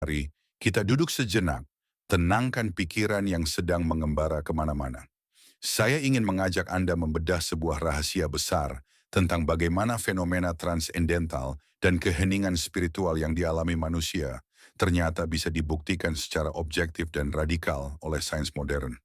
Mari kita duduk sejenak, tenangkan pikiran yang sedang mengembara kemana-mana. Saya ingin mengajak Anda membedah sebuah rahasia besar tentang bagaimana fenomena transendental dan keheningan spiritual yang dialami manusia ternyata bisa dibuktikan secara objektif dan radikal oleh sains modern.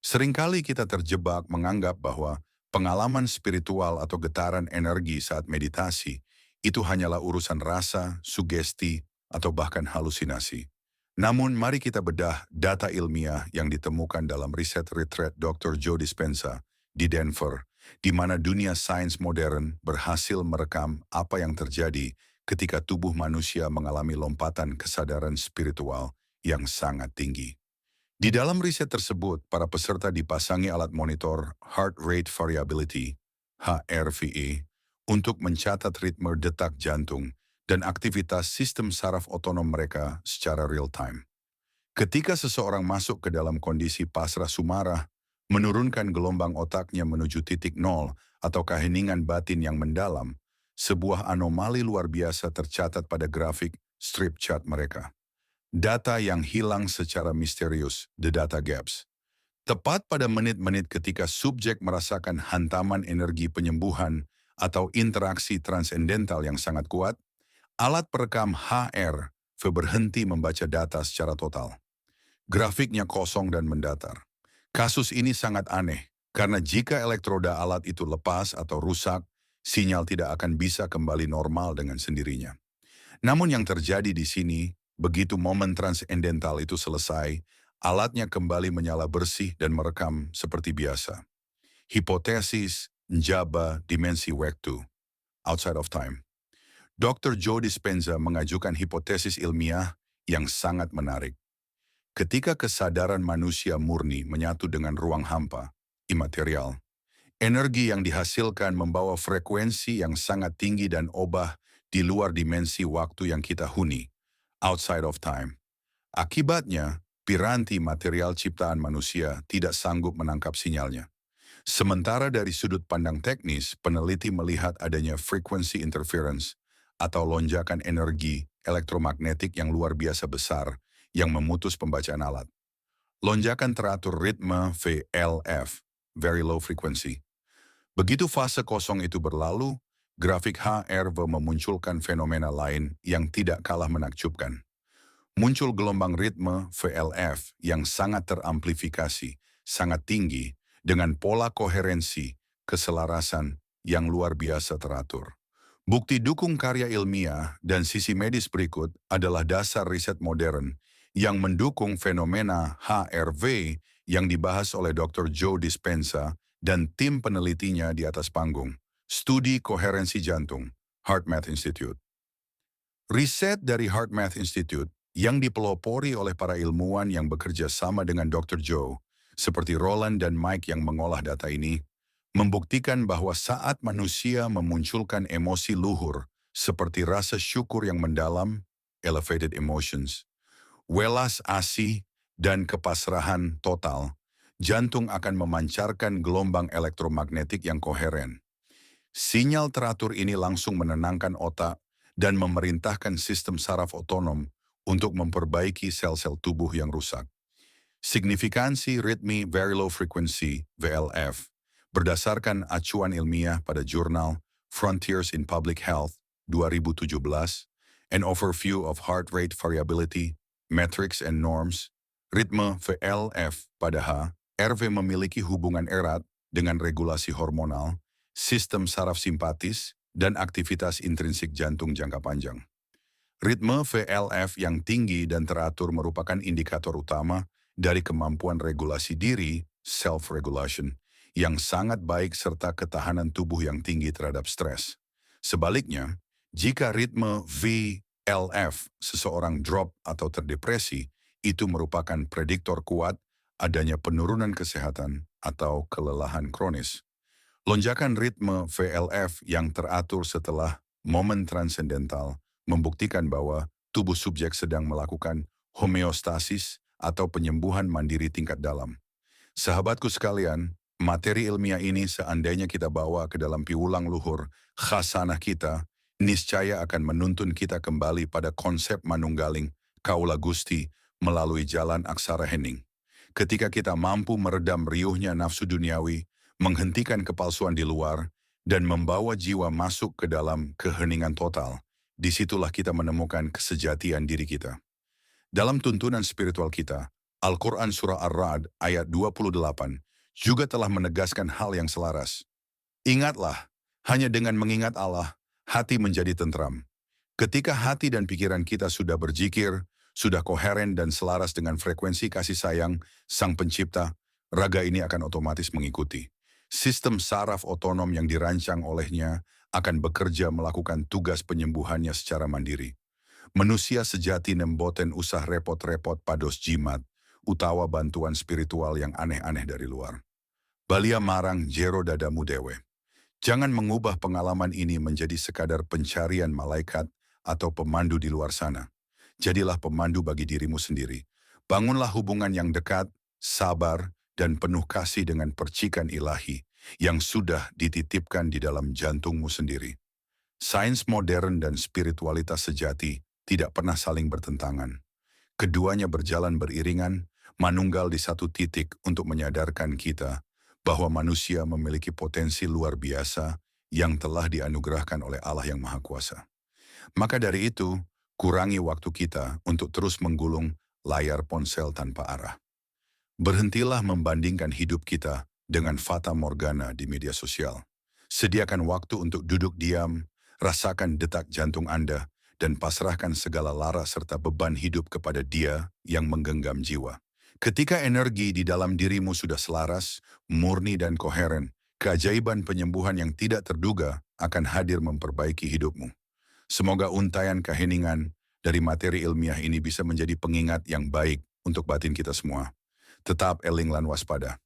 Seringkali kita terjebak menganggap bahwa pengalaman spiritual atau getaran energi saat meditasi itu hanyalah urusan rasa, sugesti, atau bahkan halusinasi. Namun mari kita bedah data ilmiah yang ditemukan dalam riset retreat Dr. Joe Dispenza di Denver, di mana dunia sains modern berhasil merekam apa yang terjadi ketika tubuh manusia mengalami lompatan kesadaran spiritual yang sangat tinggi. Di dalam riset tersebut, para peserta dipasangi alat monitor Heart Rate Variability, HRVE, untuk mencatat ritme detak jantung dan aktivitas sistem saraf otonom mereka secara real-time. Ketika seseorang masuk ke dalam kondisi pasrah sumarah, menurunkan gelombang otaknya menuju titik nol atau keheningan batin yang mendalam, sebuah anomali luar biasa tercatat pada grafik strip chart mereka. Data yang hilang secara misterius, the data gaps. Tepat pada menit-menit ketika subjek merasakan hantaman energi penyembuhan atau interaksi transendental yang sangat kuat, alat perekam HR berhenti membaca data secara total. Grafiknya kosong dan mendatar. Kasus ini sangat aneh, karena jika elektroda alat itu lepas atau rusak, sinyal tidak akan bisa kembali normal dengan sendirinya. Namun yang terjadi di sini, begitu momen transendental itu selesai, alatnya kembali menyala bersih dan merekam seperti biasa. Hipotesis njaba dimensi waktu, outside of time. Dr. Joe Dispenza mengajukan hipotesis ilmiah yang sangat menarik. Ketika kesadaran manusia murni menyatu dengan ruang hampa, imaterial, energi yang dihasilkan membawa frekuensi yang sangat tinggi dan obah di luar dimensi waktu yang kita huni, outside of time. Akibatnya, piranti material ciptaan manusia tidak sanggup menangkap sinyalnya. Sementara dari sudut pandang teknis, peneliti melihat adanya frequency interference atau lonjakan energi elektromagnetik yang luar biasa besar yang memutus pembacaan alat. Lonjakan teratur ritme VLF, very low frequency. Begitu fase kosong itu berlalu, grafik HRV memunculkan fenomena lain yang tidak kalah menakjubkan. Muncul gelombang ritme VLF yang sangat teramplifikasi, sangat tinggi, dengan pola koherensi, keselarasan yang luar biasa teratur. Bukti dukung karya ilmiah dan sisi medis berikut adalah dasar riset modern yang mendukung fenomena HRV yang dibahas oleh Dr. Joe Dispenza dan tim penelitinya di atas panggung. Studi Koherensi Jantung, HeartMath Institute. Riset dari HeartMath Institute yang dipelopori oleh para ilmuwan yang bekerja sama dengan Dr. Joe, seperti Roland dan Mike yang mengolah data ini, membuktikan bahwa saat manusia memunculkan emosi luhur seperti rasa syukur yang mendalam, elevated emotions, welas asih, dan kepasrahan total, jantung akan memancarkan gelombang elektromagnetik yang koheren. Sinyal teratur ini langsung menenangkan otak dan memerintahkan sistem saraf otonom untuk memperbaiki sel-sel tubuh yang rusak. Signifikansi ritme very low frequency VLF berdasarkan acuan ilmiah pada jurnal Frontiers in Public Health 2017, An Overview of Heart Rate Variability, Metrics and Norms, ritme VLF pada HRV memiliki hubungan erat dengan regulasi hormonal, sistem saraf simpatis, dan aktivitas intrinsik jantung jangka panjang. Ritme VLF yang tinggi dan teratur merupakan indikator utama dari kemampuan regulasi diri, self-regulation, yang sangat baik serta ketahanan tubuh yang tinggi terhadap stres. Sebaliknya, jika ritme VLF seseorang drop atau terdepresi, itu merupakan prediktor kuat adanya penurunan kesehatan atau kelelahan kronis. Lonjakan ritme VLF yang teratur setelah momen transendental membuktikan bahwa tubuh subjek sedang melakukan homeostasis atau penyembuhan mandiri tingkat dalam. Sahabatku sekalian, materi ilmiah ini seandainya kita bawa ke dalam piulang luhur khasanah kita, niscaya akan menuntun kita kembali pada konsep manunggaling Kaulah Gusti melalui jalan aksara hening. Ketika kita mampu meredam riuhnya nafsu duniawi, menghentikan kepalsuan di luar, dan membawa jiwa masuk ke dalam keheningan total, disitulah kita menemukan kesejatian diri kita. Dalam tuntunan spiritual kita, Al-Quran Surah Ar-Ra'd ayat 28 juga telah menegaskan hal yang selaras. Ingatlah, hanya dengan mengingat Allah, hati menjadi tentram. Ketika hati dan pikiran kita sudah berzikir, sudah koheren dan selaras dengan frekuensi kasih sayang Sang Pencipta, raga ini akan otomatis mengikuti. Sistem saraf otonom yang dirancang olehnya akan bekerja melakukan tugas penyembuhannya secara mandiri. Manusia sejati nemboten usah repot-repot pados jimat, utawa bantuan spiritual yang aneh-aneh dari luar. Balia marang jero dadamu dewe. Jangan mengubah pengalaman ini menjadi sekadar pencarian malaikat atau pemandu di luar sana. Jadilah pemandu bagi dirimu sendiri. Bangunlah hubungan yang dekat, sabar, dan penuh kasih dengan percikan ilahi yang sudah dititipkan di dalam jantungmu sendiri. Sains modern dan spiritualitas sejati tidak pernah saling bertentangan. Keduanya berjalan beriringan, manunggal di satu titik untuk menyadarkan kita bahwa manusia memiliki potensi luar biasa yang telah dianugerahkan oleh Allah yang Maha Kuasa. Maka dari itu, kurangi waktu kita untuk terus menggulung layar ponsel tanpa arah. Berhentilah membandingkan hidup kita dengan fata morgana di media sosial. Sediakan waktu untuk duduk diam, rasakan detak jantung Anda, dan pasrahkan segala lara serta beban hidup kepada Dia yang menggenggam jiwa. Ketika energi di dalam dirimu sudah selaras, murni dan koheren, keajaiban penyembuhan yang tidak terduga akan hadir memperbaiki hidupmu. Semoga untaian keheningan dari materi ilmiah ini bisa menjadi pengingat yang baik untuk batin kita semua. Tetap eling lan waspada.